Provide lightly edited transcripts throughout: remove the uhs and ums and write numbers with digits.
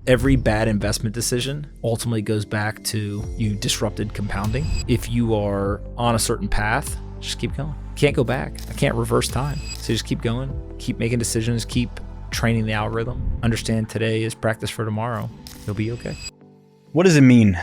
Every bad investment decision ultimately goes back to you disrupted compounding. If you are on a certain path, just keep going. Can't go back. I can't reverse time. So just keep going, keep making decisions, keep training the algorithm. Understand today is practice for tomorrow. You'll be okay. What does it mean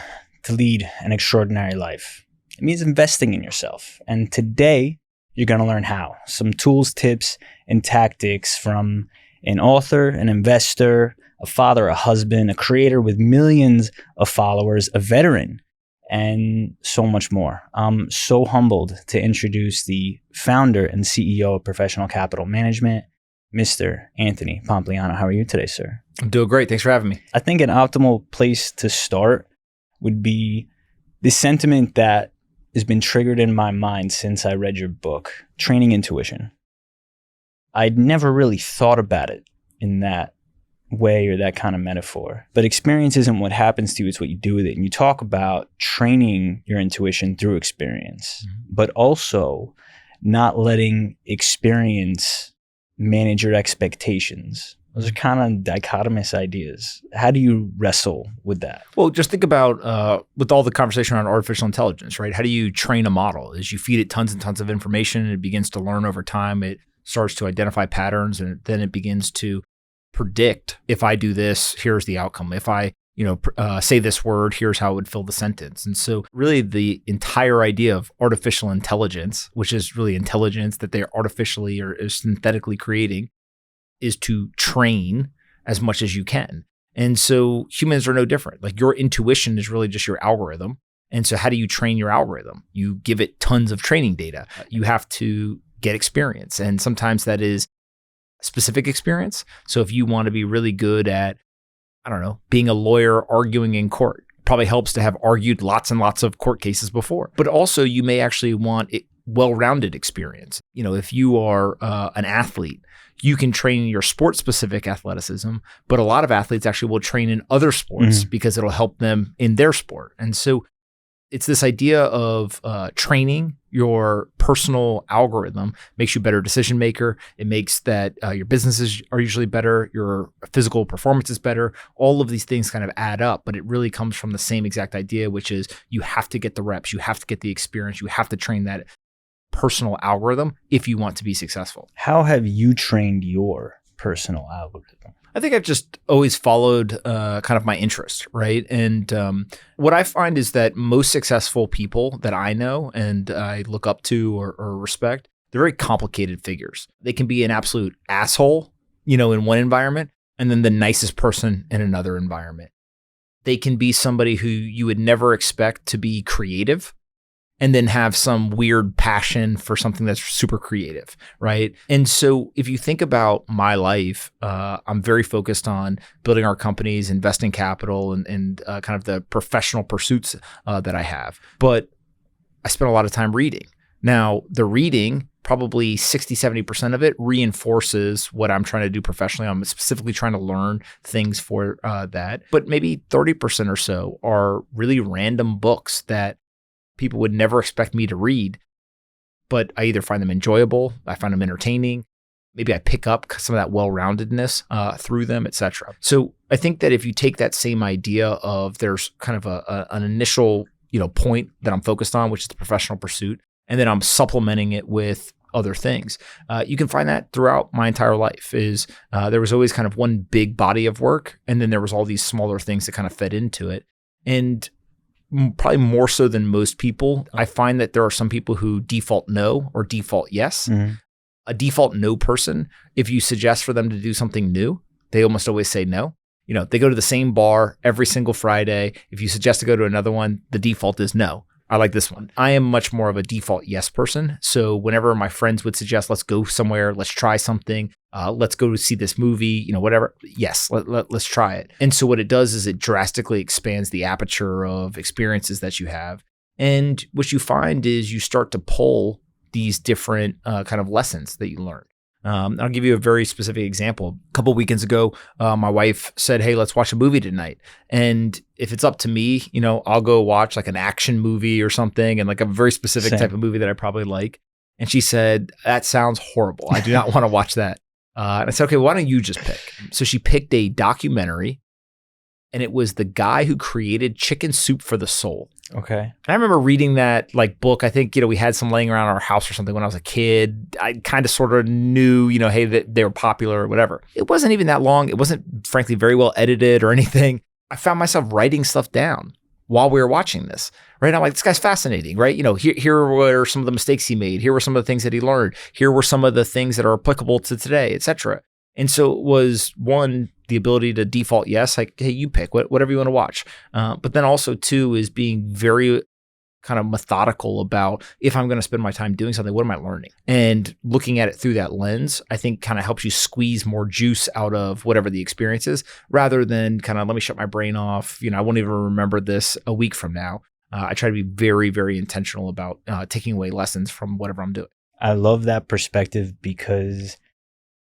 to lead an extraordinary life? It means investing in yourself. And today, you're going to learn how. Some tools, tips, and tactics from an author, an investor, a father, a husband, a creator with millions of followers, a veteran, and so much more. I'm so humbled to introduce the founder and CEO of Professional Capital Management, Mr. Anthony Pompliano. How are you today, sir? I'm doing great. Thanks for having me. I think an optimal place to start would be the sentiment that has been triggered in my mind since I read your book, Training Intuition. I'd never really thought about it in that way or that kind of metaphor. But experience isn't what happens to you, it's what you do with it. And you talk about training your intuition through experience, but also not letting experience manage your expectations. Those are kind of dichotomous ideas. How do you wrestle with that? Well, just think about with all the conversation around artificial intelligence, right? How do you train a model? Is you feed it tons and tons of information and it begins to learn over time. It starts to identify patterns and then it begins to predict, if I do this, here's the outcome. If I, say this word, here's how it would fill the sentence. And so really the entire idea of artificial intelligence, which is really intelligence that they're artificially or synthetically creating, is to train as much as you can. And so humans are no different. Like your intuition is really just your algorithm. And so how do you train your algorithm? You give it tons of training data. You have to get experience. And sometimes that is specific experience. So if you want to be really good at, being a lawyer arguing in court, it probably helps to have argued lots and lots of court cases before. But also you may actually want well-rounded experience. If you are an athlete, you can train your sport-specific athleticism, but a lot of athletes actually will train in other sports because it'll help them in their sport. And so it's this idea of training your personal algorithm makes you a better decision maker. It makes that your businesses are usually better, your physical performance is better. All of these things kind of add up, but it really comes from the same exact idea, which is you have to get the reps, you have to get the experience, you have to train that personal algorithm if you want to be successful. How have you trained your personal algorithm? I think I've just always followed kind of my interest, right? And what I find is that most successful people that I know and I look up to or respect, they're very complicated figures. They can be an absolute asshole, in one environment, and then the nicest person in another environment. They can be somebody who you would never expect to be creative, and then have some weird passion for something that's super creative, right? And so if you think about my life, I'm very focused on building our companies, investing capital, and kind of the professional pursuits that I have. But I spend a lot of time reading. Now, the reading, probably 60, 70% of it reinforces what I'm trying to do professionally. I'm specifically trying to learn things for that. But maybe 30% or so are really random books that people would never expect me to read, but I either find them enjoyable, I find them entertaining, maybe I pick up some of that well-roundedness through them, etc. So I think that if you take that same idea of there's kind of an initial point that I'm focused on, which is the professional pursuit, and then I'm supplementing it with other things, you can find that throughout my entire life. There was always kind of one big body of work, and then there was all these smaller things that kind of fed into it. And probably more so than most people, I find that there are some people who default no or default yes. A default no person, if you suggest for them to do something new, they almost always say no. They go to the same bar every single Friday. If you suggest to go to another one, the default is no. I like this one. I am much more of a default yes person. So whenever my friends would suggest, let's go somewhere, let's try something, let's go see this movie, whatever. Yes, let's try it. And so what it does is it drastically expands the aperture of experiences that you have. And what you find is you start to pull these different kind of lessons that you learn. I'll give you a very specific example. A couple of weekends ago, my wife said, hey, let's watch a movie tonight. And if it's up to me, I'll go watch like an action movie or something and like a very specific type of movie that I probably like. And she said, that sounds horrible. I do not want to watch that. And I said, okay, why don't you just pick? So she picked a documentary and it was the guy who created Chicken Soup for the Soul. Okay. And I remember reading that like book. I think, we had some laying around our house or something when I was a kid. I kind of sort of knew, hey, that they were popular or whatever. It wasn't even that long. It wasn't frankly very well edited or anything. I found myself writing stuff down while we were watching this, right? I'm like, this guy's fascinating, right? Here were some of the mistakes he made. Here were some of the things that he learned. Here were some of the things that are applicable to today, et cetera. And so it was, one, the ability to default yes, like, hey, you pick whatever you want to watch. But then also, two, is being very kind of methodical about, if I'm going to spend my time doing something, what am I learning? And looking at it through that lens, I think kind of helps you squeeze more juice out of whatever the experience is, rather than kind of, let me shut my brain off. I won't even remember this a week from now. I try to be very, very intentional about taking away lessons from whatever I'm doing. I love that perspective, because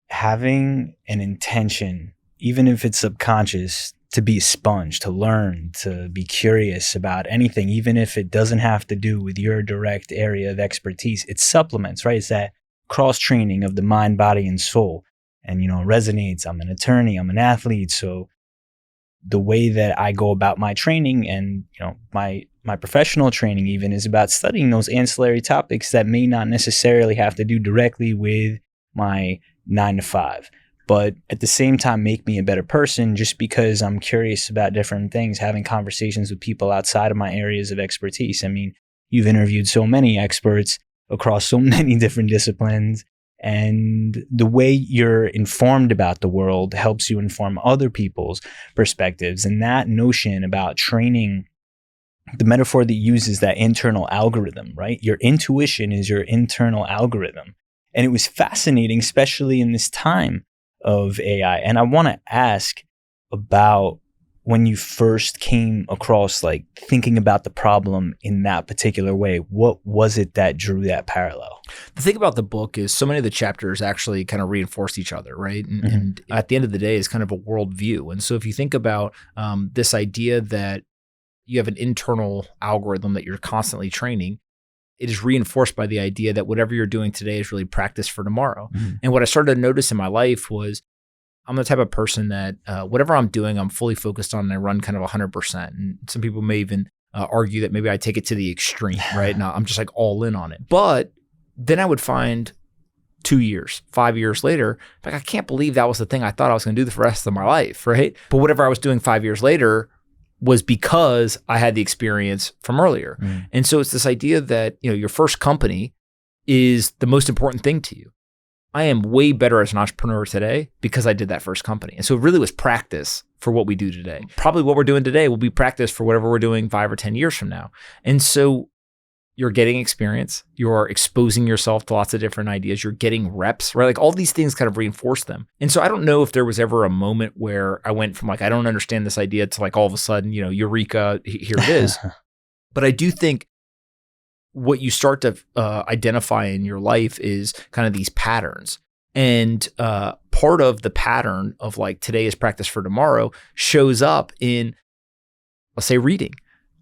having an intention, even if it's subconscious, to be a sponge, to learn, to be curious about anything, even if it doesn't have to do with your direct area of expertise, it supplements, right? It's that cross training of the mind, body, and soul. And, it resonates. I'm an attorney, I'm an athlete. So the way that I go about my training and, my professional training even, is about studying those ancillary topics that may not necessarily have to do directly with my 9 to 5, but at the same time make me a better person, just because I'm curious about different things, having conversations with people outside of my areas of expertise. I mean, you've interviewed so many experts across so many different disciplines, and the way you're informed about the world helps you inform other people's perspectives. And that notion about training, the metaphor that uses that internal algorithm, right? Your intuition is your internal algorithm. And it was fascinating, especially in this time of AI. And I want to ask about when you first came across, like, thinking about the problem in that particular way. What was it that drew that parallel? The thing about the book is so many of the chapters actually kind of reinforce each other, right? And at the end of the day, it's kind of a worldview. And so if you think about this idea that you have an internal algorithm that you're constantly training, it is reinforced by the idea that whatever you're doing today is really practice for tomorrow. And what I started to notice in my life was, I'm the type of person that whatever I'm doing, I'm fully focused on, and I run kind of 100%. And some people may even argue that maybe I take it to the extreme, right? Now I'm just like all in on it. But then I would find 2 years, 5 years later, like, I can't believe that was the thing I thought I was going to do the rest of my life, right? But whatever I was doing 5 years later was because I had the experience from earlier. And so it's this idea that, your first company is the most important thing to you. I am way better as an entrepreneur today because I did that first company. And so it really was practice for what we do today. Probably what we're doing today will be practice for whatever we're doing 5 or 10 years from now. And so you're getting experience, you're exposing yourself to lots of different ideas, you're getting reps, right? Like, all these things kind of reinforce them. And so I don't know if there was ever a moment where I went from like, I don't understand this idea, to like, all of a sudden, eureka, here it is. But I do think what you start to identify in your life is kind of these patterns. And part of the pattern of like, today is practice for tomorrow shows up in, let's say, reading.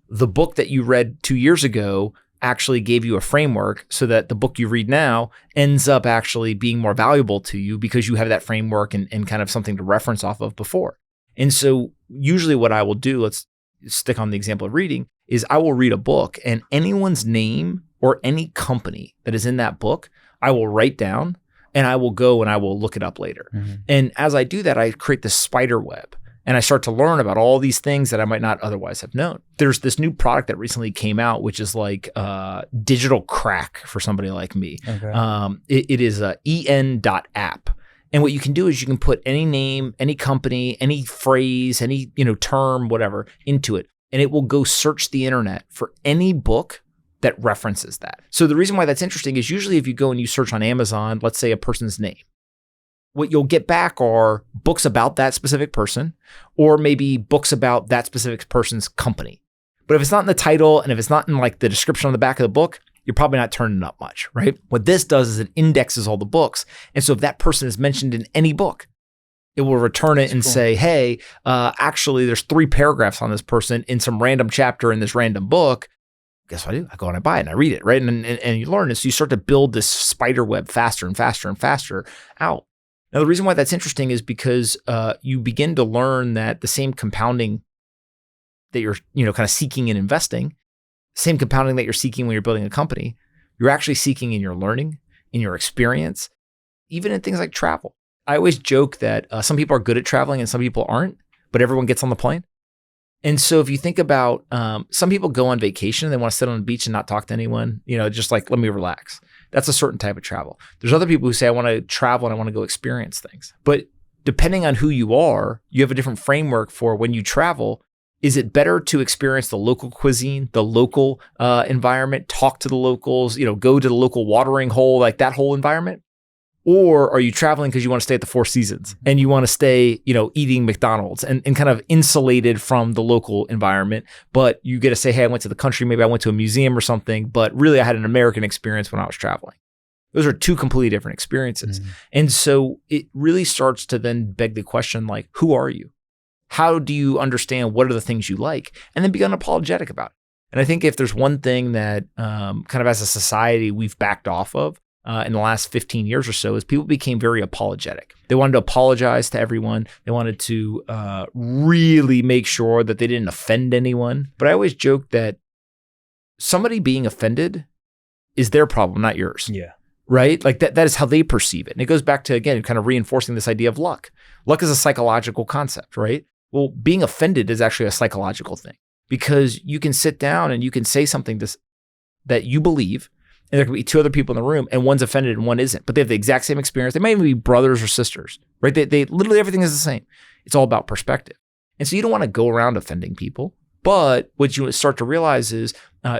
The book that you read 2 years ago actually gave you a framework, so that the book you read now ends up actually being more valuable to you because you have that framework and kind of something to reference off of before. And so usually what I will do, let's stick on the example of reading, is I will read a book, and anyone's name or any company that is in that book, I will write down, and I will go and I will look it up later. And as I do that, I create this spider web. And I start to learn about all these things that I might not otherwise have known. There's this new product that recently came out, which is like digital crack for somebody like me. Okay. It is en.app. And what you can do is you can put any name, any company, any phrase, any term, whatever, into it. And it will go search the internet for any book that references that. So the reason why that's interesting is usually if you go and you search on Amazon, let's say a person's name, what you'll get back are books about that specific person, or maybe books about that specific person's company. But if it's not in the title, and if it's not in like the description on the back of the book, you're probably not turning up much, right? What this does is it indexes all the books. And so if that person is mentioned in any book, it will return it and say, hey, actually there's 3 paragraphs on this person in some random chapter in this random book. Guess what I do? I go and I buy it and I read it, right? And you learn it. So you start to build this spider web faster and faster and faster out. Now, the reason why that's interesting is because you begin to learn that the same compounding that you're, kind of seeking in investing, same compounding that you're seeking when you're building a company, you're actually seeking in your learning, in your experience, even in things like travel. I always joke that some people are good at traveling and some people aren't, but everyone gets on the plane. And so if you think about some people go on vacation, they want to sit on the beach and not talk to anyone, just like, let me relax. That's a certain type of travel. There's other people who say, I want to travel and I want to go experience things. But depending on who you are, you have a different framework for when you travel. Is it better to experience the local cuisine, the local environment, talk to the locals, go to the local watering hole, like that whole environment? Or are you traveling because you want to stay at the Four Seasons and you want to stay, eating McDonald's and kind of insulated from the local environment, but you get to say, hey, I went to the country, maybe I went to a museum or something, but really I had an American experience when I was traveling. Those are two completely different experiences. Mm-hmm. And so it really starts to then beg the question, like, who are you? How do you understand what are the things you like? And then be unapologetic about it. And I think if there's one thing that kind of as a society we've backed off of, in the last 15 years or so, is people became very apologetic. They wanted to apologize to everyone. They wanted to really make sure that they didn't offend anyone. But I always joke that somebody being offended is their problem, not yours. Yeah. Right? Like that is how they perceive it. And it goes back to, again, kind of reinforcing this idea of luck. Luck is a psychological concept, right? Well, being offended is actually a psychological thing because you can sit down and you can say something that you believe, and there could be two other people in the room and one's offended and one isn't, but they have the exact same experience. They might even be brothers or sisters, right? They literally, everything is the same. It's all about perspective. And so you don't want to go around offending people, but what you start to realize is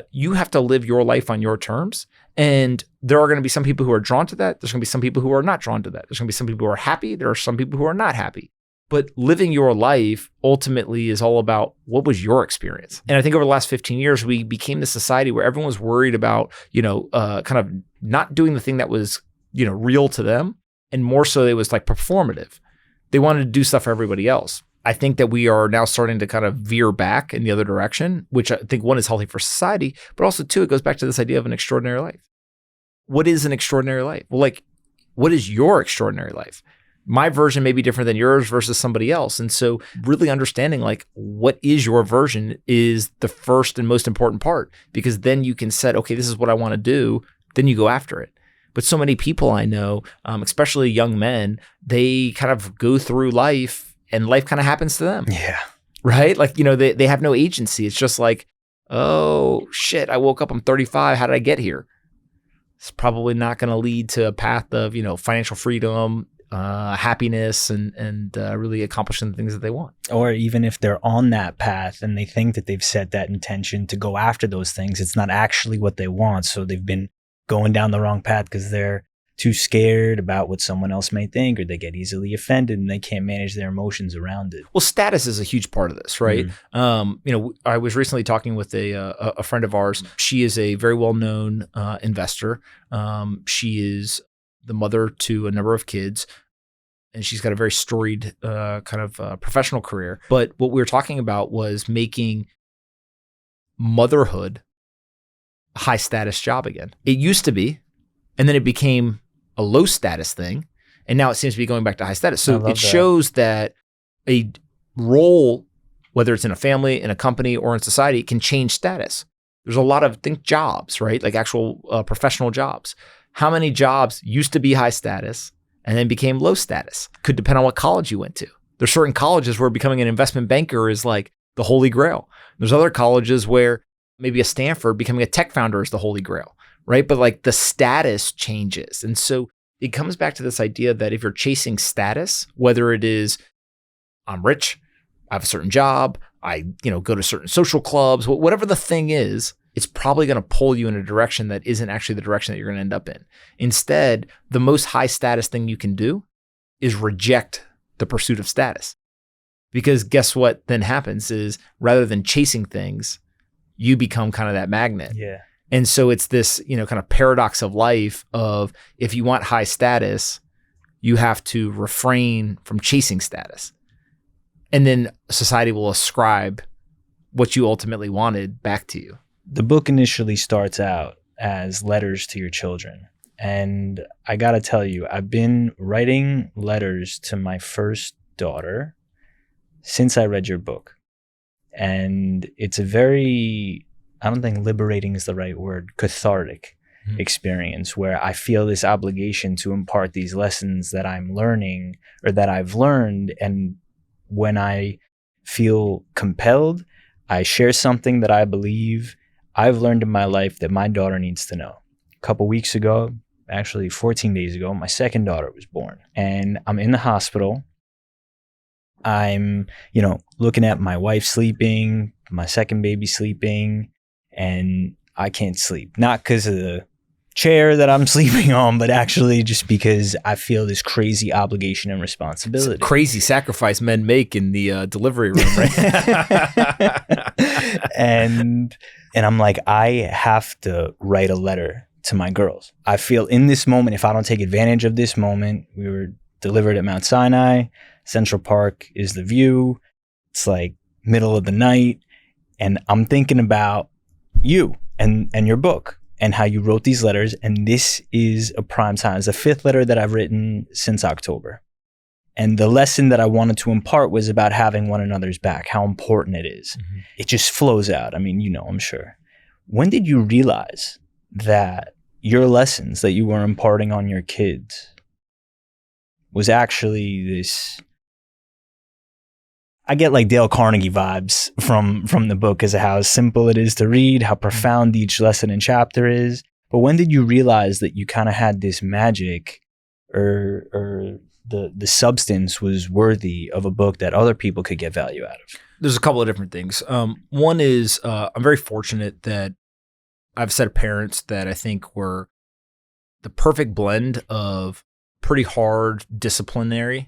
you have to live your life on your terms. And there are going to be some people who are drawn to that. There's going to be some people who are not drawn to that. There's going to be some people who are happy. There are some people who are not happy. But living your life ultimately is all about what was your experience. And I think over the last 15 years, we became the society where everyone was worried about, kind of not doing the thing that was, real to them. And more so it was like performative. They wanted to do stuff for everybody else. I think that we are now starting to kind of veer back in the other direction, which I think one is healthy for society, but also two, it goes back to this idea of an extraordinary life. What is an extraordinary life? Well, like, what is your extraordinary life? My version may be different than yours versus somebody else. And so really understanding like what is your version is the first and most important part, because then you can set, okay, this is what I want to do. Then you go after it. But so many people I know, especially young men, they kind of go through life and life kind of happens to them. Yeah. Right? Like, they have no agency. It's just like, oh shit, I woke up, I'm 35. How did I get here? It's probably not going to lead to a path of, financial freedom, happiness and really accomplishing the things that they want. Or even if they're on that path and they think that they've set that intention to go after those things, it's not actually what they want. So they've been going down the wrong path because they're too scared about what someone else may think, or they get easily offended and they can't manage their emotions around it. Well, status is a huge part of this, right? I was recently talking with a friend of ours. She is a very well-known investor. She is the mother to a number of kids. And she's got a very storied professional career. But what we were talking about was making motherhood a high status job again. It used to be, and then it became a low status thing. And now it seems to be going back to high status. So it shows that a role, whether it's in a family, in a company, or in society, can change status. There's a lot of jobs, right? Like actual professional jobs. How many jobs used to be high status and then became low status? Could depend on what college you went to. There's certain colleges where becoming an investment banker is like the holy grail. There's other colleges where maybe a Stanford, becoming a tech founder is the holy grail, right? But like the status changes. And so it comes back to this idea that if you're chasing status, whether it is I'm rich, I have a certain job, I go to certain social clubs, whatever the thing is, it's probably going to pull you in a direction that isn't actually the direction that you're going to end up in. Instead, the most high status thing you can do is reject the pursuit of status. Because guess what then happens is rather than chasing things, you become kind of that magnet. Yeah. And so it's this, kind of paradox of life of if you want high status, you have to refrain from chasing status. And then society will ascribe what you ultimately wanted back to you. The book initially starts out as letters to your children. And I gotta tell you, I've been writing letters to my first daughter since I read your book. And it's a very, I don't think liberating is the right word, cathartic experience where I feel this obligation to impart these lessons that I'm learning or that I've learned. And when I feel compelled, I share something that I believe I've learned in my life that my daughter needs to know. A couple weeks ago, actually 14 days ago, my second daughter was born and I'm in the hospital. I'm, looking at my wife sleeping, my second baby sleeping, and I can't sleep. Not because of the chair that I'm sleeping on, but actually just because I feel this crazy obligation and responsibility. It's a crazy sacrifice men make in the delivery room, right? and I'm like, I have to write a letter to my girls. I feel in this moment, if I don't take advantage of this moment, we were delivered at Mount Sinai. Central Park is the view. It's like middle of the night. And I'm thinking about you and your book and how you wrote these letters. And this is a prime time. It's the fifth letter that I've written since October. And the lesson that I wanted to impart was about having one another's back, how important it is. Mm-hmm. It just flows out. I mean, I'm sure. When did you realize that your lessons that you were imparting on your kids was actually this? I get like Dale Carnegie vibes from the book as to how simple it is to read, how profound each lesson and chapter is. But when did you realize that you kind of had this magic or the substance was worthy of a book that other people could get value out of? There's a couple of different things. One is I'm very fortunate that I have a set of parents that I think were the perfect blend of pretty hard disciplinarians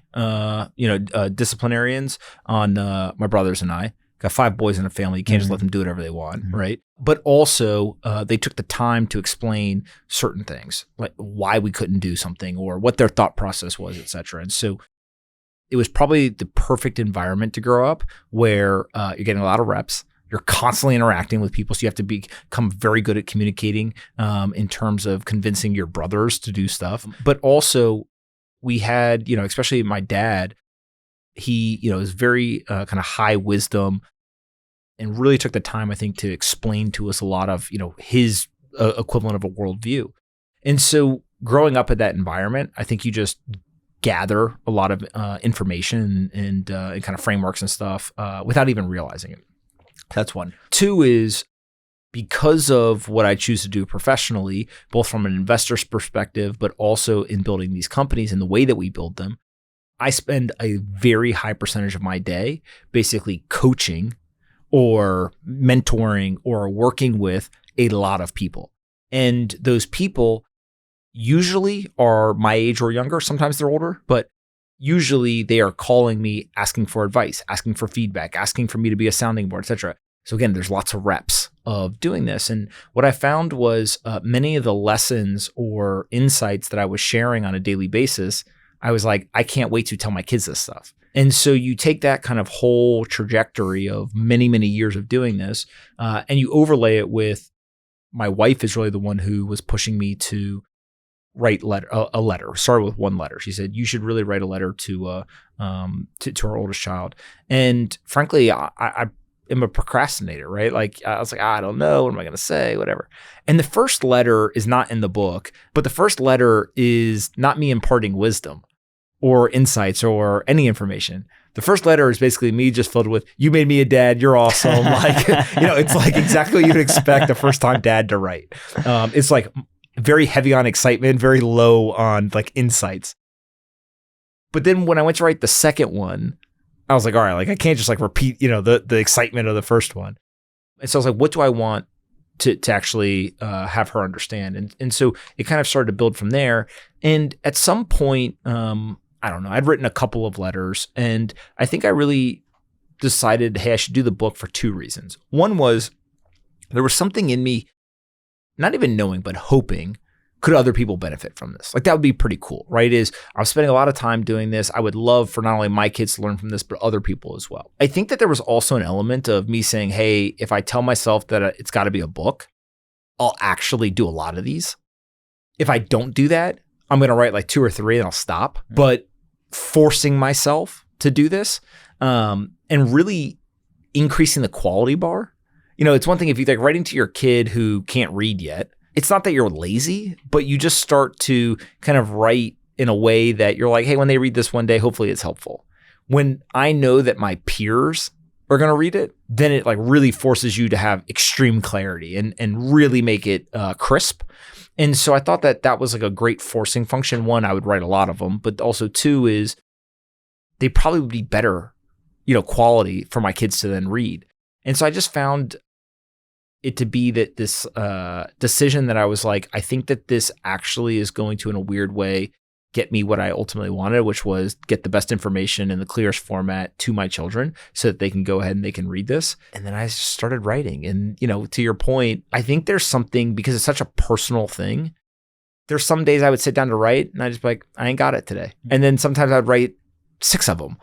on my brothers and I. Got 5 boys in a family. You can't just let them do whatever they want, right? But also, they took the time to explain certain things, like why we couldn't do something or what their thought process was, et cetera. And so it was probably the perfect environment to grow up where you're getting a lot of reps. You're constantly interacting with people, so you have to become very good at communicating in terms of convincing your brothers to do stuff. But also, we had, especially my dad, he, is very kind of high wisdom and really took the time, I think, to explain to us a lot of, his equivalent of a worldview. And so growing up in that environment, I think you just gather a lot of information and kind of frameworks and stuff without even realizing it. That's one. 2 is because of what I choose to do professionally, both from an investor's perspective, but also in building these companies and the way that we build them, I spend a very high percentage of my day basically coaching or mentoring or working with a lot of people. And those people usually are my age or younger. Sometimes they're older, but usually they are calling me, asking for advice, asking for feedback, asking for me to be a sounding board, et cetera. So again, there's lots of reps of doing this. And what I found was many of the lessons or insights that I was sharing on a daily basis, I was like, I can't wait to tell my kids this stuff. And so you take that kind of whole trajectory of many, many years of doing this, and you overlay it with my wife is really the one who was pushing me to write a letter. Started with one letter. She said, you should really write a letter to our oldest child. And frankly, I am a procrastinator, right? Like I was like, I don't know. What am I going to say? Whatever. And the first letter is not in the book, but the first letter is not me imparting wisdom or insights or any information. The first letter is basically me just filled with, you made me a dad. You're awesome. Like, it's like exactly what you'd expect a first time dad to write. It's like very heavy on excitement, very low on like insights. But then when I went to write the second one, I was like, all right, like I can't just like repeat, the excitement of the first one. And so I was like, what do I want to actually have her understand? And so it kind of started to build from there. And at some point, I don't know, I'd written a couple of letters and I think I really decided, hey, I should do the book for 2 reasons. One was there was something in me, not even knowing, but hoping, could other people benefit from this? Like that would be pretty cool, right? I'm spending a lot of time doing this. I would love for not only my kids to learn from this, but other people as well. I think that there was also an element of me saying, hey, if I tell myself that it's got to be a book, I'll actually do a lot of these. if I don't do that, I'm going to write like 2 or 3 and I'll stop. But forcing myself to do this and really increasing the quality bar. It's one thing if you like writing to your kid who can't read yet. It's not that you're lazy, but you just start to kind of write in a way that you're like, hey, when they read this one day, hopefully it's helpful. When I know that my peers are going to read it, then it like really forces you to have extreme clarity and really make it crisp. And so I thought that was like a great forcing function. One, I would write a lot of them, but also two is they probably would be better, quality for my kids to then read. And so I just found it to be that this decision that I was like, I think that this actually is going to, in a weird way, get me what I ultimately wanted, which was get the best information in the clearest format to my children so that they can go ahead and they can read this. And then I just started writing. And, to your point, I think there's something, because it's such a personal thing, there's some days I would sit down to write and I just be like, I ain't got it today. And then sometimes I'd write 6 of them.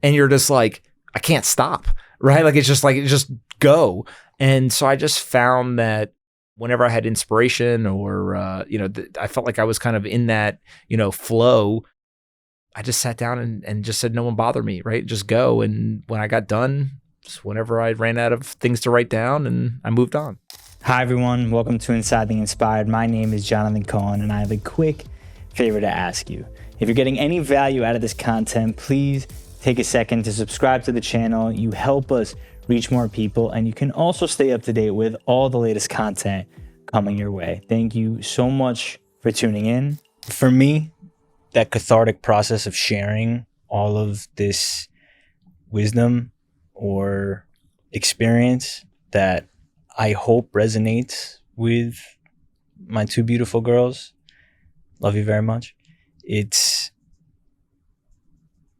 And you're just like, I can't stop, right? Like, it's just go. And so I just found that whenever I had inspiration or, I felt like I was kind of in that, flow, I just sat down and just said, no one bother me, right? Just go. And when I got done, just whenever I ran out of things to write down, and I moved on. Hi, everyone. Welcome to Inside the Inspired. My name is Jonathan Cohen, and I have a quick favor to ask you. If you're getting any value out of this content, please take a second to subscribe to the channel. You help us reach more people, and you can also stay up to date with all the latest content coming your way. Thank you so much for tuning in. For me, that cathartic process of sharing all of this wisdom or experience that I hope resonates with my 2 beautiful girls. Love you very much.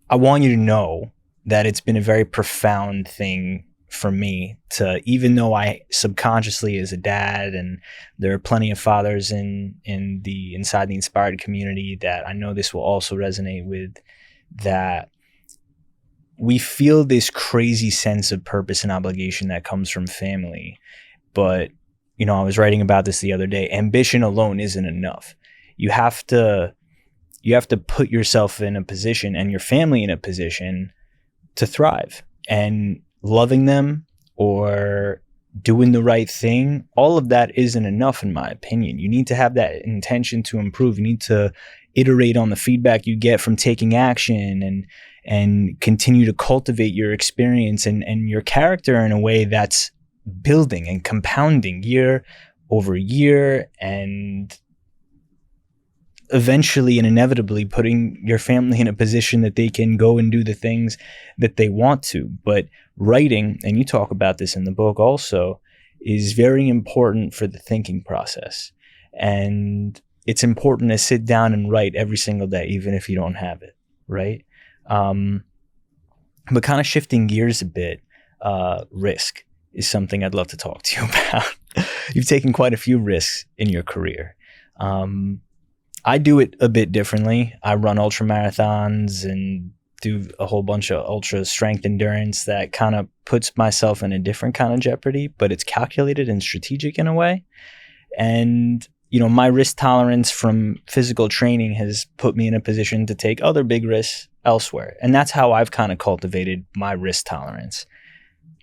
I want you to know that it's been a very profound thing for me to, even though I subconsciously as a dad, and there are plenty of fathers in the Inside the Inspired community that I know this will also resonate with, that we feel this crazy sense of purpose and obligation that comes from family. But, I was writing about this the other day. Ambition alone isn't enough. You have to put yourself in a position and your family in a position to thrive, and loving them or doing the right thing, all of that isn't enough, in my opinion. You need to have that intention to improve. You need to iterate on the feedback you get from taking action and continue to cultivate your experience and your character in a way that's building and compounding year over year, and eventually and inevitably putting your family in a position that they can go and do the things that they want to. But writing, and you talk about this in the book also, is very important for the thinking process. And it's important to sit down and write every single day, even if you don't have it, right? But kind of shifting gears a bit, risk is something I'd love to talk to you about. You've taken quite a few risks in your career. I do it a bit differently. I run ultra marathons and do a whole bunch of ultra strength endurance that kind of puts myself in a different kind of jeopardy, but it's calculated and strategic in a way. And, my risk tolerance from physical training has put me in a position to take other big risks elsewhere. And that's how I've kind of cultivated my risk tolerance.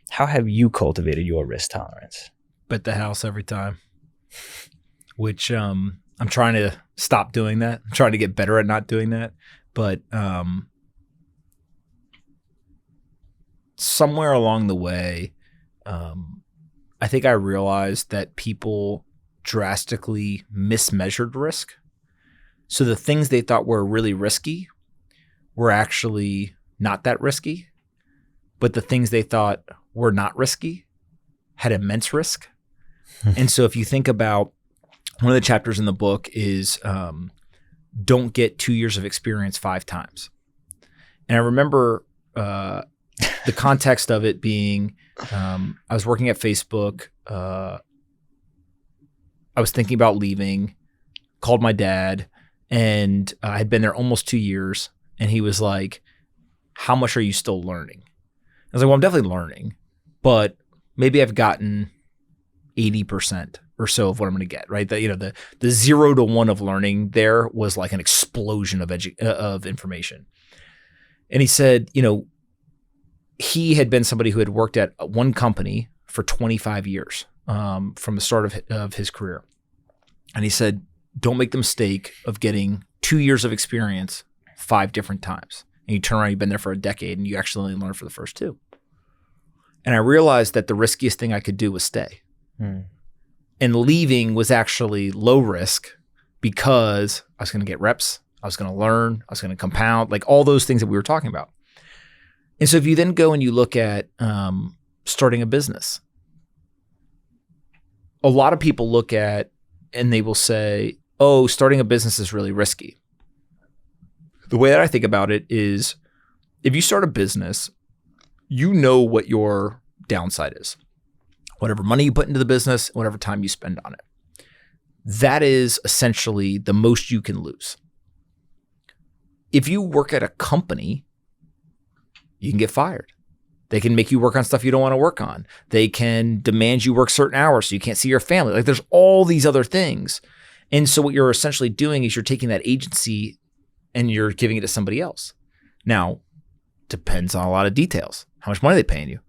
How have you cultivated your risk tolerance? Bet the house every time, which, I'm trying to stop doing that. I'm trying to get better at not doing that. But somewhere along the way, I think I realized that people drastically mismeasured risk. So the things they thought were really risky were actually not that risky. But the things they thought were not risky had immense risk. And so if you think about, one of the chapters in the book is don't get 2 years of experience 5 times. And I remember the context of it being I was working at Facebook. I was thinking about leaving, called my dad, and I had been there almost 2 years. And he was like, how much are you still learning? I was like, well, I'm definitely learning, but maybe I've gotten 80%, or so of what I'm going to get, right? The 0 to 1 of learning there was like an explosion of information. And he said, he had been somebody who had worked at one company for 25 years from the start of his career. And he said, don't make the mistake of getting 2 years of experience 5 different times. And you turn around, you've been there for a decade, and you actually only learn for the first 2. And I realized that the riskiest thing I could do was stay. And leaving was actually low risk because I was going to get reps, I was going to learn, I was going to compound, like all those things that we were talking about. And so if you then go and you look at starting a business, a lot of people look at and they will say, oh, starting a business is really risky. The way that I think about it is if you start a business, you know what your downside is. Whatever money you put into the business, whatever time you spend on it. That is essentially the most you can lose. If you work at a company, you can get fired. They can make you work on stuff you don't want to work on. They can demand you work certain hours so you can't see your family. Like there's all these other things. And so what you're essentially doing is you're taking that agency and you're giving it to somebody else. Now, depends on a lot of details. How much money are they paying you?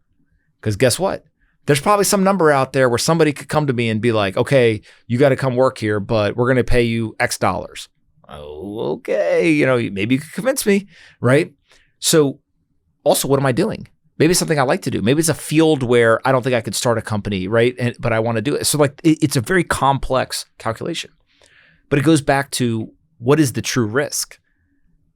Because guess what? There's probably some number out there where somebody could come to me and be like, okay, you got to come work here, but we're going to pay you X dollars. Oh, okay. Maybe you could convince me, right? So also, what am I doing? Maybe it's something I like to do. Maybe it's a field where I don't think I could start a company, right? But I want to do it. So like it's a very complex calculation. But it goes back to what is the true risk,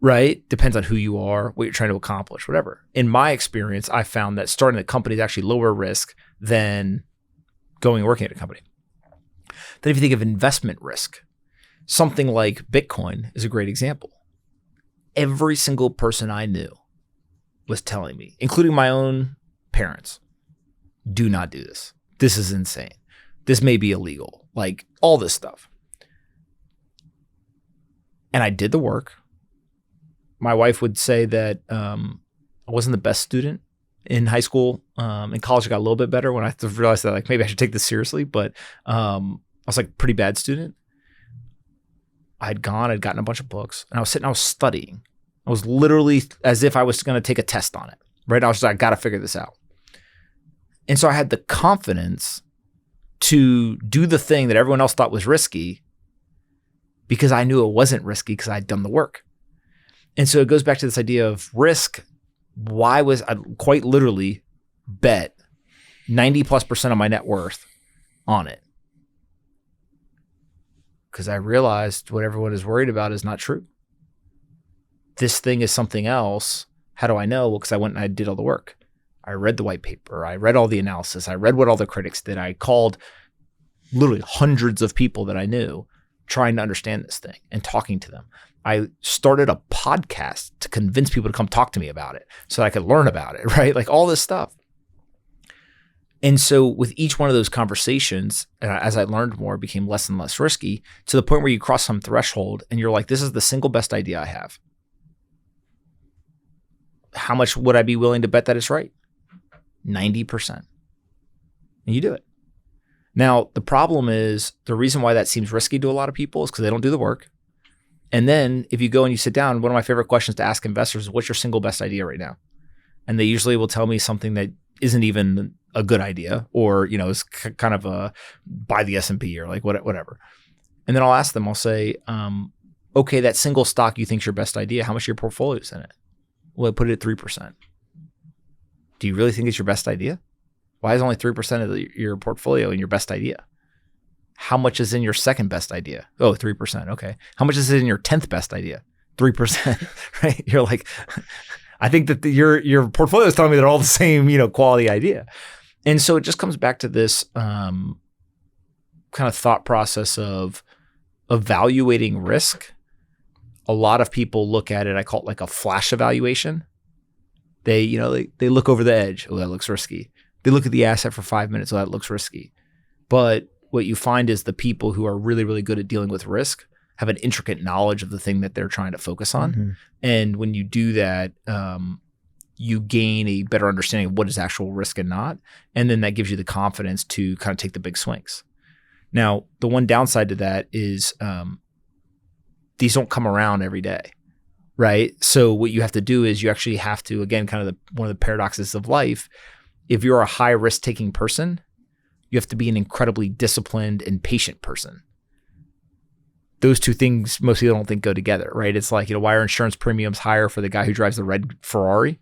right? Depends on who you are, what you're trying to accomplish, whatever. In my experience, I found that starting a company is actually lower risk than going and working at a company. Then if you think of investment risk, something like Bitcoin is a great example. Every single person I knew was telling me, including my own parents, do not do this. This is insane. This may be illegal. Like all this stuff. And I did the work. My wife would say that I wasn't the best student in high school. In college, I got a little bit better when I realized that like maybe I should take this seriously. But I was like a pretty bad student. I'd gotten a bunch of books, and I was studying. I was literally as if I was going to take a test on it, right? I was just like, I got to figure this out. And so I had the confidence to do the thing that everyone else thought was risky because I knew it wasn't risky because I'd done the work. And so it goes back to this idea of risk. Why was I quite literally bet 90+% of my net worth on it? Because I realized what everyone is worried about is not true. This thing is something else. How do I know? Well, because I went and I did all the work. I read the white paper. I read all the analysis. I read what all the critics did. I called literally hundreds of people that I knew trying to understand this thing and talking to them. I started a podcast to convince people to come talk to me about it so that I could learn about it, right? Like all this stuff. And so with each one of those conversations, as I learned more, it became less and less risky to the point where you cross some threshold and you're like, this is the single best idea I have. How much would I be willing to bet that it's right? 90%. And you do it. Now, the problem is the reason why that seems risky to a lot of people is because they don't do the work. And then if you go and you sit down, one of my favorite questions to ask investors is, what's your single best idea right now? And they usually will tell me something that isn't even a good idea or, is kind of a buy the S&P or like whatever. And then I'll ask them, I'll say, okay, that single stock you think is your best idea, how much of your portfolio is in it? Well, I put it at 3%. Do you really think it's your best idea? Why is only 3% of your portfolio in your best idea? How much is in your second best idea? Oh, 3%. Okay. How much is in your 10th best idea? 3%, right? You're like, I think that your portfolio is telling me they're all the same, quality idea. And so it just comes back to this kind of thought process of evaluating risk. A lot of people look at it, I call it like a flash evaluation. They look over the edge. Oh, that looks risky. They look at the asset for 5 minutes. Oh, that looks risky. But what you find is the people who are really, really good at dealing with risk have an intricate knowledge of the thing that they're trying to focus on. Mm-hmm. And when you do that, you gain a better understanding of what is actual risk and not. And then that gives you the confidence to kind of take the big swings. Now, the one downside to that is these don't come around every day, right? So what you have to do is you actually have to, again, kind of one of the paradoxes of life, if you're a high risk taking person, you have to be an incredibly disciplined and patient person. Those two things most people don't think go together, right? It's like, why are insurance premiums higher for the guy who drives the red Ferrari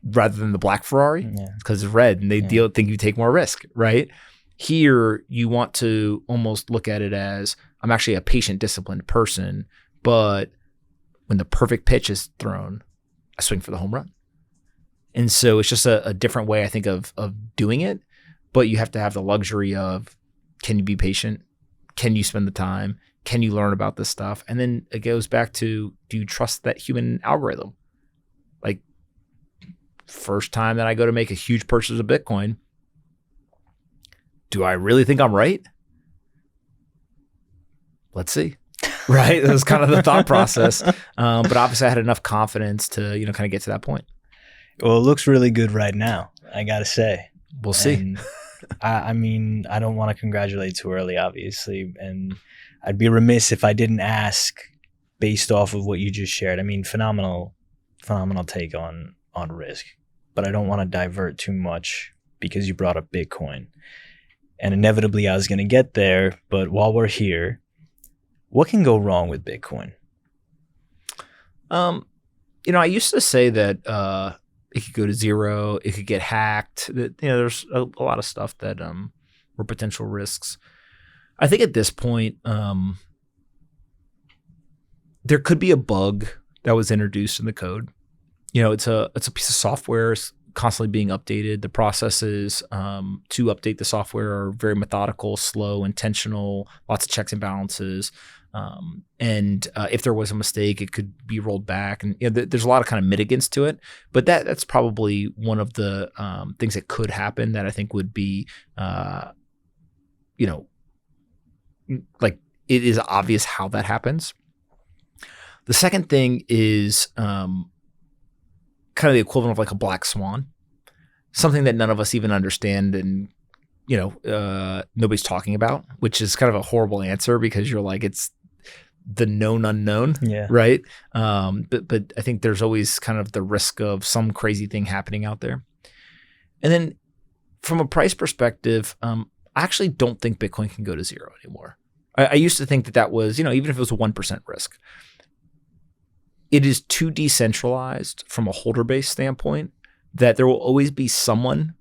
rather than the black Ferrari? Yeah. It's because it's red and they think you take more risk, right? Here, you want to almost look at it as, I'm actually a patient, disciplined person, but when the perfect pitch is thrown, I swing for the home run. And so it's just a different way, I think, of doing it, but you have to have the luxury of, can you be patient? Can you spend the time? Can you learn about this stuff? And then it goes back to, do you trust that human algorithm? Like, first time that I go to make a huge purchase of Bitcoin, do I really think I'm right? Let's see. Right? That was kind of the thought process. But obviously I had enough confidence to, kind of get to that point. Well, it looks really good right now, I got to say. We'll see. I mean, I don't want to congratulate too early, obviously. And I'd be remiss if I didn't ask based off of what you just shared. I mean, phenomenal take on risk. But I don't want to divert too much because you brought up Bitcoin. And inevitably I was going to get there. But while we're here, what can go wrong with Bitcoin? I used to say that it could go to zero, it could get hacked. That there's a lot of stuff that were potential risks. I think at this point, there could be a bug that was introduced in the code. It's a piece of software constantly being updated. The processes to update the software are very methodical, slow, intentional, lots of checks and balances. And if there was a mistake, it could be rolled back. And there's a lot of kind of mitigants to it. But that's probably one of the things that could happen that I think would be, like, it is obvious how that happens. The second thing is kind of the equivalent of like a black swan, something that none of us even understand and, nobody's talking about, which is kind of a horrible answer because you're like, it's the known unknown, right? But I think there's always kind of the risk of some crazy thing happening out there. And then from a price perspective, I actually don't think Bitcoin can go to zero anymore. I used to think that was, even if it was a 1% risk. It is too decentralized from a holder-based standpoint that there will always be someone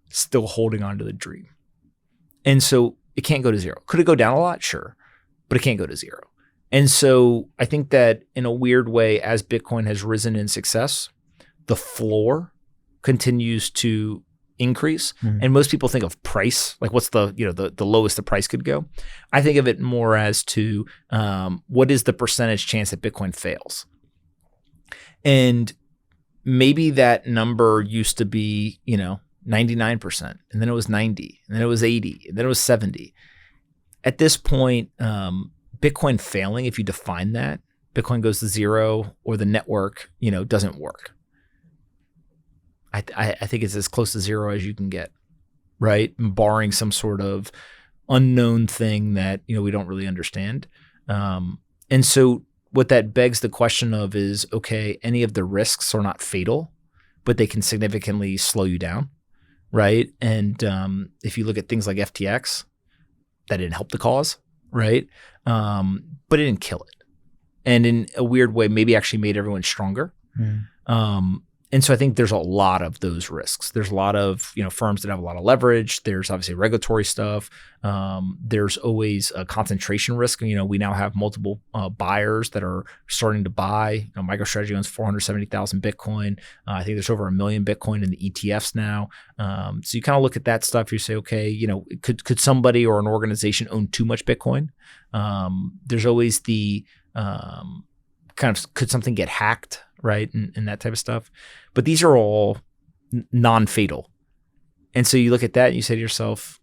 still holding on to the dream. And so it can't go to zero. Could it go down a lot? Sure. But it can't go to zero. And so I think that in a weird way, as Bitcoin has risen in success, the floor continues to increase. And most people think of price, like what's the lowest the price could go. I think of it more as to what is the percentage chance that Bitcoin fails? And maybe that number used to be, 99%, and then it was 90, and then it was 80, and then it was 70. At this point, Bitcoin failing, if you define that, Bitcoin goes to zero or the network, doesn't work. I think it's as close to zero as you can get, right? Barring some sort of unknown thing that, we don't really understand. And so what that begs the question of is, okay, any of the risks are not fatal, but they can significantly slow you down, right? And if you look at things like FTX, that didn't help the cause, right? But it didn't kill it. And in a weird way, maybe actually made everyone stronger. And so I think there's a lot of those risks. There's a lot of, firms that have a lot of leverage. There's obviously regulatory stuff. There's always a concentration risk. We now have multiple buyers that are starting to buy. MicroStrategy owns 470,000 Bitcoin. I think there's over 1 million Bitcoin in the ETFs now. So you kind of look at that stuff. You say, okay, could somebody or an organization own too much Bitcoin? There's always the kind of, could something get hacked? Right. And that type of stuff. But these are all non-fatal. And so you look at that and you say to yourself,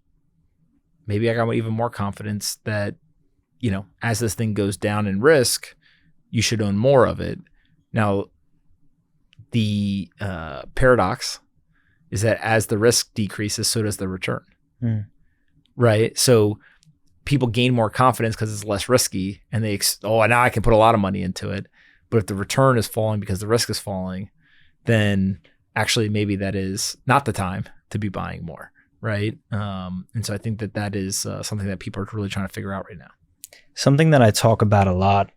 maybe I got even more confidence that, as this thing goes down in risk, you should own more of it. Now, the paradox is that as the risk decreases, so does the return. Right. So people gain more confidence because it's less risky, and now I can put a lot of money into it. But if the return is falling because the risk is falling, then actually maybe that is not the time to be buying more, right? And so I think that is something that people are really trying to figure out right now. Something that I talk about a lot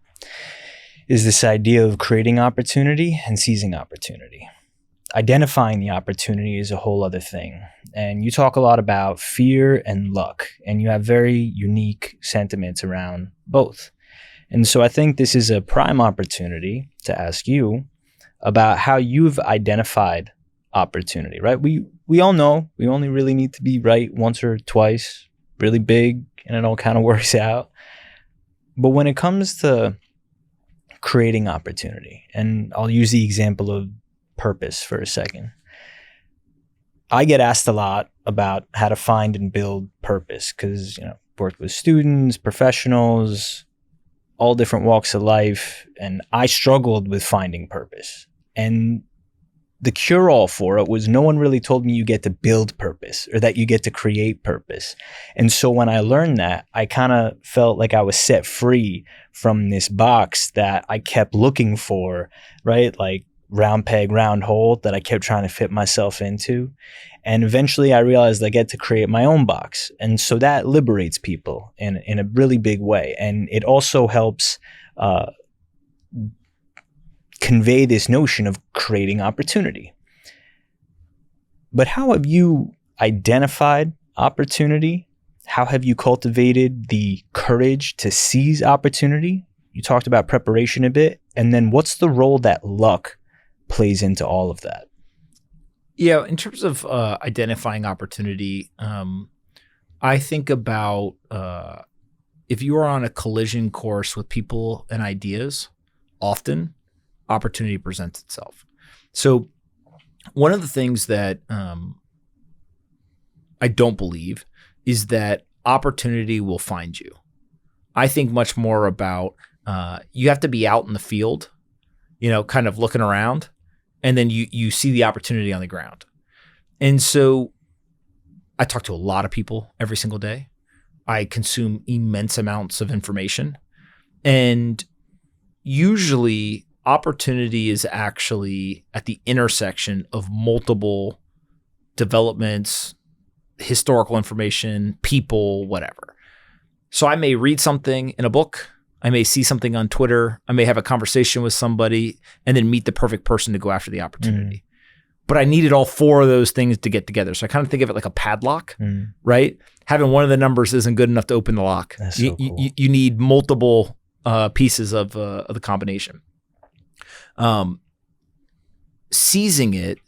is this idea of creating opportunity and seizing opportunity. Identifying the opportunity is a whole other thing. And you talk a lot about fear and luck, and you have very unique sentiments around both. And so I think this is a prime opportunity to ask you about how you've identified opportunity, right? We all know we only really need to be right once or twice, really big, and it all kind of works out. But when it comes to creating opportunity, and I'll use the example of purpose for a second. I get asked a lot about how to find and build purpose because, worked with students, professionals, all different walks of life, and I struggled with finding purpose. And the cure-all for it was no one really told me you get to build purpose or that you get to create purpose. And so when I learned that, I kind of felt like I was set free from this box that I kept looking for, right? Like round peg, round hole that I kept trying to fit myself into. And eventually I realized I get to create my own box. And so that liberates people in a really big way. And it also helps convey this notion of creating opportunity. But how have you identified opportunity? How have you cultivated the courage to seize opportunity? You talked about preparation a bit. And then what's the role that luck plays into all of that? Yeah, in terms of identifying opportunity, I think about if you are on a collision course with people and ideas, often opportunity presents itself. So one of the things that I don't believe is that opportunity will find you. I think much more about you have to be out in the field, kind of looking around, and then you see the opportunity on the ground. And so I talk to a lot of people every single day. I consume immense amounts of information. And usually opportunity is actually at the intersection of multiple developments, historical information, people, whatever. So I may read something in a book, I may see something on Twitter, I may have a conversation with somebody, and then meet the perfect person to go after the opportunity. But I needed all four of those things to get together. So I kind of think of it like a padlock, right? Having one of the numbers isn't good enough to open the lock. That's so cool. You need multiple pieces of the combination. Seizing it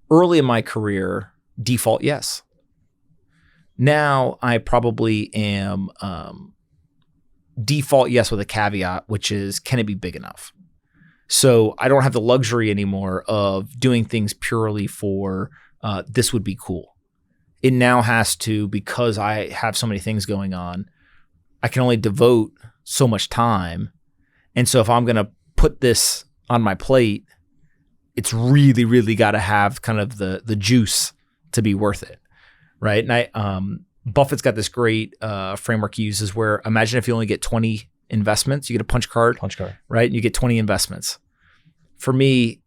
early in my career, default yes. Now I probably am default yes with a caveat, which is, can it be big enough? So I don't have the luxury anymore of doing things purely for this would be cool. It now has to, because I have so many things going on, I can only devote so much time. And so if I'm going to put this on my plate, it's really, really got to have kind of the juice to be worth it, right? And Buffett's got this great framework he uses where imagine if you only get 20 investments, you get a punch card, right? And you get 20 investments. For me,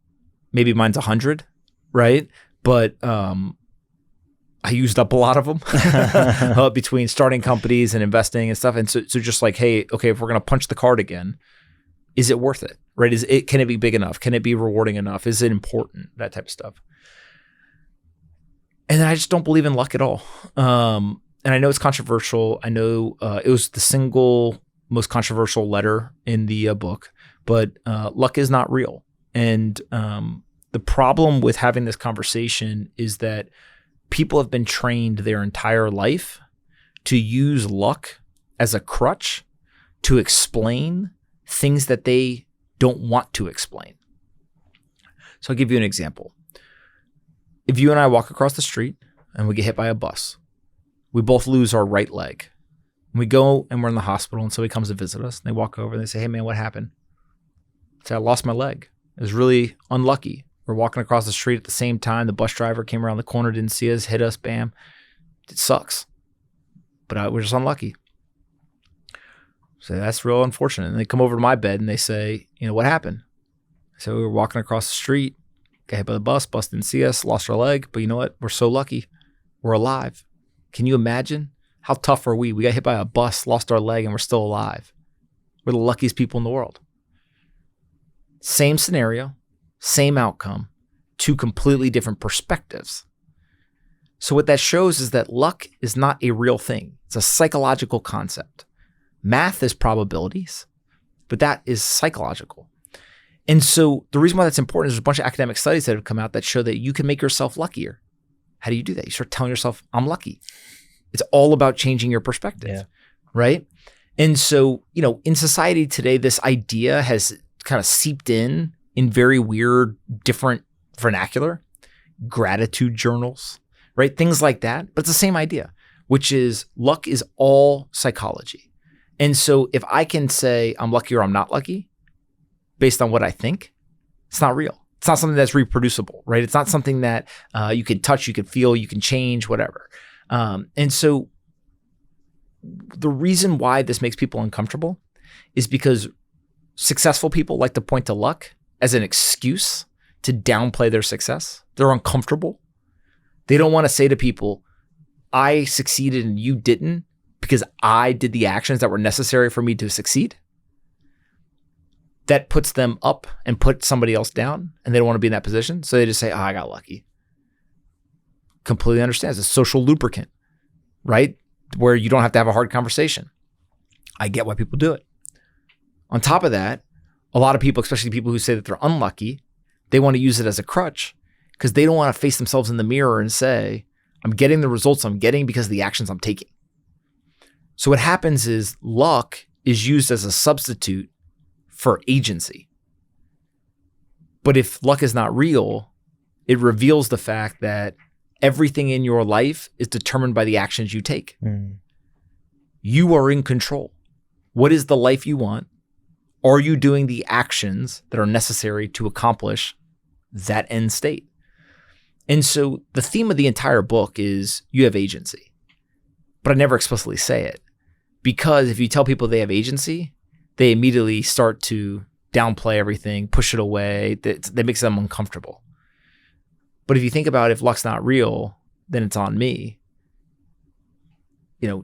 maybe mine's 100, right? But I used up a lot of them between starting companies and investing and stuff. And so just like, hey, okay, if we're going to punch the card again, is it worth it, right? Can it be big enough? Can it be rewarding enough? Is it important? That type of stuff. And I just don't believe in luck at all. And I know it's controversial. I know it was the single most controversial letter in the book, but luck is not real. And the problem with having this conversation is that people have been trained their entire life to use luck as a crutch to explain things that they don't want to explain. So I'll give you an example. If you and I walk across the street and we get hit by a bus, we both lose our right leg. And we go and we're in the hospital and somebody comes to visit us and they walk over and they say, hey man, what happened? I say, I lost my leg. It was really unlucky. We're walking across the street at the same time. The bus driver came around the corner, didn't see us, hit us, bam. It sucks. but we're just unlucky. So that's real unfortunate. And they come over to my bed and they say, what happened? So we were walking across the street, got hit by the bus didn't see us, lost our leg. But you know what? We're so lucky. We're alive. Can you imagine? How tough are we? We got hit by a bus, lost our leg, and we're still alive. We're the luckiest people in the world. Same scenario, same outcome, two completely different perspectives. So what that shows is that luck is not a real thing. It's a psychological concept. Math is probabilities, but that is psychological. And so the reason why that's important is there's a bunch of academic studies that have come out that show that you can make yourself luckier. How do you do that? You start telling yourself, I'm lucky. It's all about changing your perspective, right? And so, in society today, this idea has kind of seeped in very weird, different vernacular, gratitude journals, right? Things like that. But it's the same idea, which is luck is all psychology. And so if I can say I'm lucky or I'm not lucky based on what I think, it's not real. It's not something that's reproducible, right? It's not something that you can touch, you can feel, you can change, whatever. And so the reason why this makes people uncomfortable is because successful people like to point to luck as an excuse to downplay their success. They're uncomfortable. They don't want to say to people, I succeeded and you didn't because I did the actions that were necessary for me to succeed. That puts them up and puts somebody else down, and they don't want to be in that position. So they just say, I got lucky. Completely understands. It's a social lubricant, right? Where you don't have to have a hard conversation. I get why people do it. On top of that, a lot of people, especially people who say that they're unlucky, they want to use it as a crutch because they don't want to face themselves in the mirror and say, I'm getting the results I'm getting because of the actions I'm taking. So what happens is luck is used as a substitute for agency. But if luck is not real, it reveals the fact that everything in your life is determined by the actions you take. You are in control. What is the life you want? Are you doing the actions that are necessary to accomplish that end state? And so the theme of the entire book is you have agency. But I never explicitly say it because if you tell people they have agency, they immediately start to downplay everything, push it away. That makes them uncomfortable. But if you think about if luck's not real, then it's on me.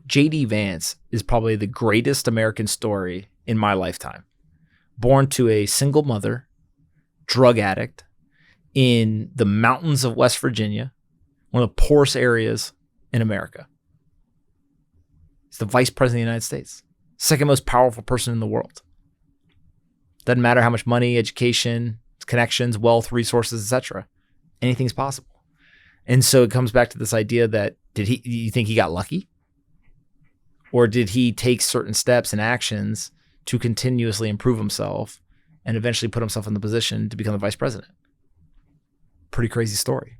J.D. Vance is probably the greatest American story in my lifetime. Born to a single mother, drug addict, in the mountains of West Virginia, one of the poorest areas in America. He's the vice president of the United States, second most powerful person in the world. Doesn't matter how much money, education, connections, wealth, resources, etc. Anything's possible. And so it comes back to this idea that do you think he got lucky? Or did he take certain steps and actions to continuously improve himself and eventually put himself in the position to become the vice president? Pretty crazy story.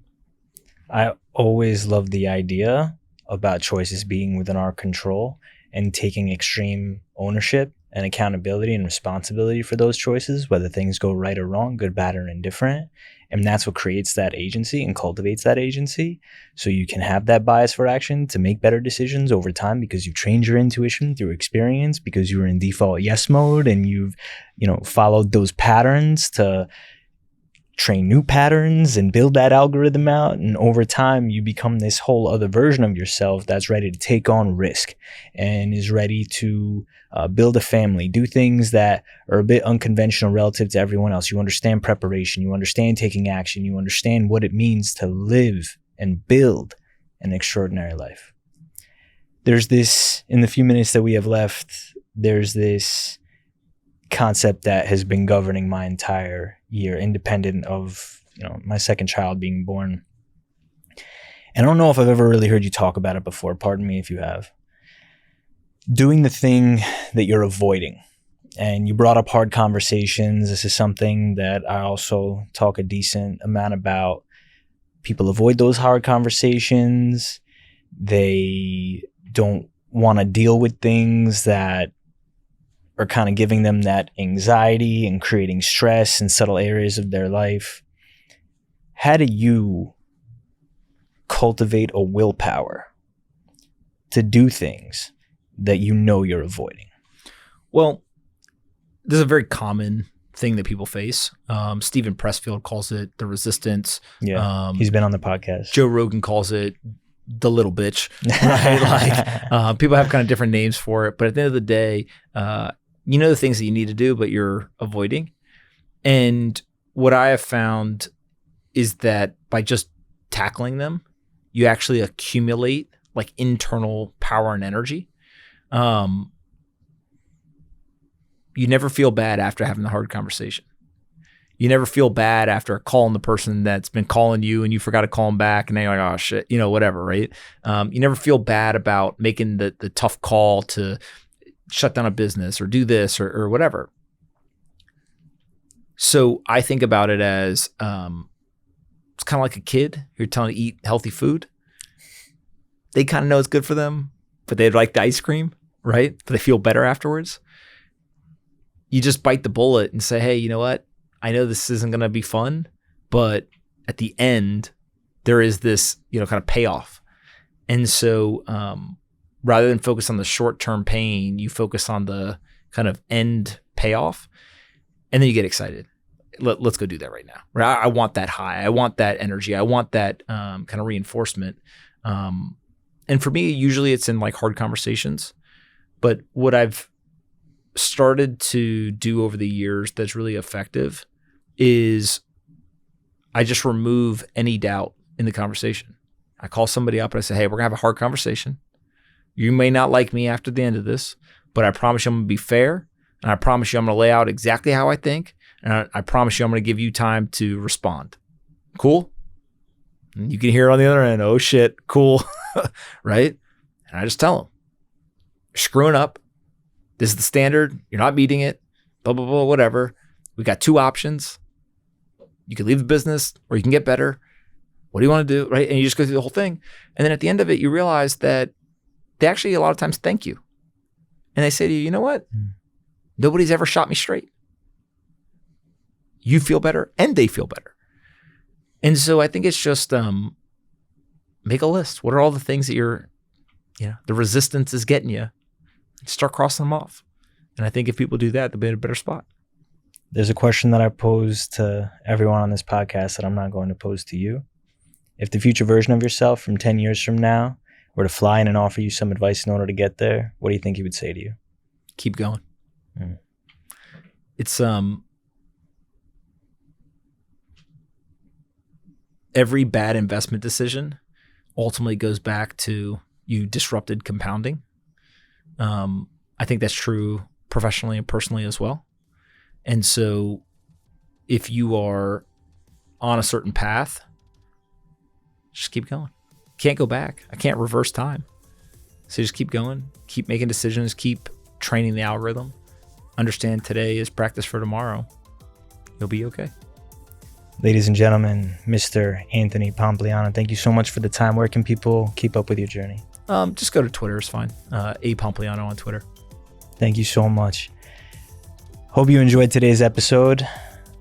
I always love the idea about choices being within our control and taking extreme ownership and accountability and responsibility for those choices, whether things go right or wrong, good, bad, or indifferent. And that's what creates that agency and cultivates that agency. So you can have that bias for action to make better decisions over time because you've trained your intuition through experience, because you were in default yes mode and you've, followed those patterns to train new patterns and build that algorithm out. And over time, you become this whole other version of yourself that's ready to take on risk and is ready to build a family, do things that are a bit unconventional relative to everyone else. You understand preparation. You understand taking action. You understand what it means to live and build an extraordinary life. There's this, in the few minutes that we have left, there's this concept that has been governing my entire year, independent of my second child being born. And I don't know if I've ever really heard you talk about it before. Pardon me if you have. Doing the thing that you're avoiding. And you brought up hard conversations. This is something that I also talk a decent amount about. People avoid those hard conversations. They don't want to deal with things that are kind of giving them that anxiety and creating stress in subtle areas of their life. How do you cultivate a willpower to do things that you know you're avoiding? Well, this is a very common thing that people face. Stephen Pressfield calls it the resistance. Yeah, he's been on the podcast. Joe Rogan calls it the little bitch. Right? Like people have kind of different names for it, but at the end of the day, you know the things that you need to do, but you're avoiding. And what I have found is that by just tackling them, you actually accumulate like internal power and energy. You never feel bad after having the hard conversation. You never feel bad after calling the person that's been calling you and you forgot to call them back and then you're like, oh shit, whatever, right? You never feel bad about making the tough call to shut down a business or do this or whatever. So I think about it as it's kind of like a kid you're telling to eat healthy food. They kind of know it's good for them, but they'd like the ice cream, right? But they feel better afterwards. You just bite the bullet and say, hey, you know what? I know this isn't going to be fun, but at the end, there is this, kind of payoff. And so rather than focus on the short-term pain, you focus on the kind of end payoff, and then you get excited. Let's go do that right now. Right? I want that high. I want that energy. I want that kind of reinforcement. And for me, usually it's in like hard conversations. But what I've started to do over the years that's really effective is I just remove any doubt in the conversation. I call somebody up and I say, hey, we're going to have a hard conversation. You may not like me after the end of this, but I promise you I'm going to be fair. And I promise you I'm going to lay out exactly how I think. And I promise you I'm going to give you time to respond. Cool? And you can hear on the other end, oh shit, cool. Right? And I just tell them, you're screwing up. This is the standard. You're not meeting it. Blah, blah, blah, whatever. We got two options. You can leave the business or you can get better. What do you want to do? Right? And you just go through the whole thing. And then at the end of it, you realize that they actually a lot of times thank you. And they say to you, you know what? Nobody's ever shot me straight. You feel better and they feel better. And so I think it's just make a list. What are all the things that the resistance is getting you? Start crossing them off. And I think if people do that, they'll be in a better spot. There's a question that I pose to everyone on this podcast that I'm not going to pose to you. If the future version of yourself from 10 years from now were to fly in and offer you some advice in order to get there, what do you think he would say to you? Keep going. It's every bad investment decision ultimately goes back to you disrupted compounding. I think that's true professionally and personally as well. And so if you are on a certain path, just keep going. Can't go back. I can't reverse time. So just keep going, keep making decisions, keep training the algorithm. Understand today is practice for tomorrow. You'll be okay. Ladies and gentlemen, Mr. Anthony Pompliano, thank you so much for the time. Where can people keep up with your journey? Just go to Twitter. It's fine. A Pompliano on Twitter. Thank you so much. Hope you enjoyed today's episode.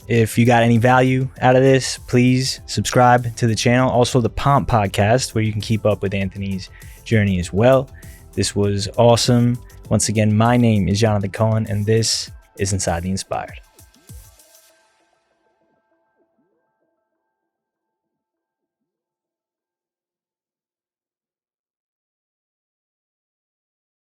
If you got any value out of this, please subscribe to the channel. Also, the Pomp Podcast, where you can keep up with Anthony's journey as well. This was awesome. Once again, my name is Jonathan Cohen, and this is Inside the Inspired.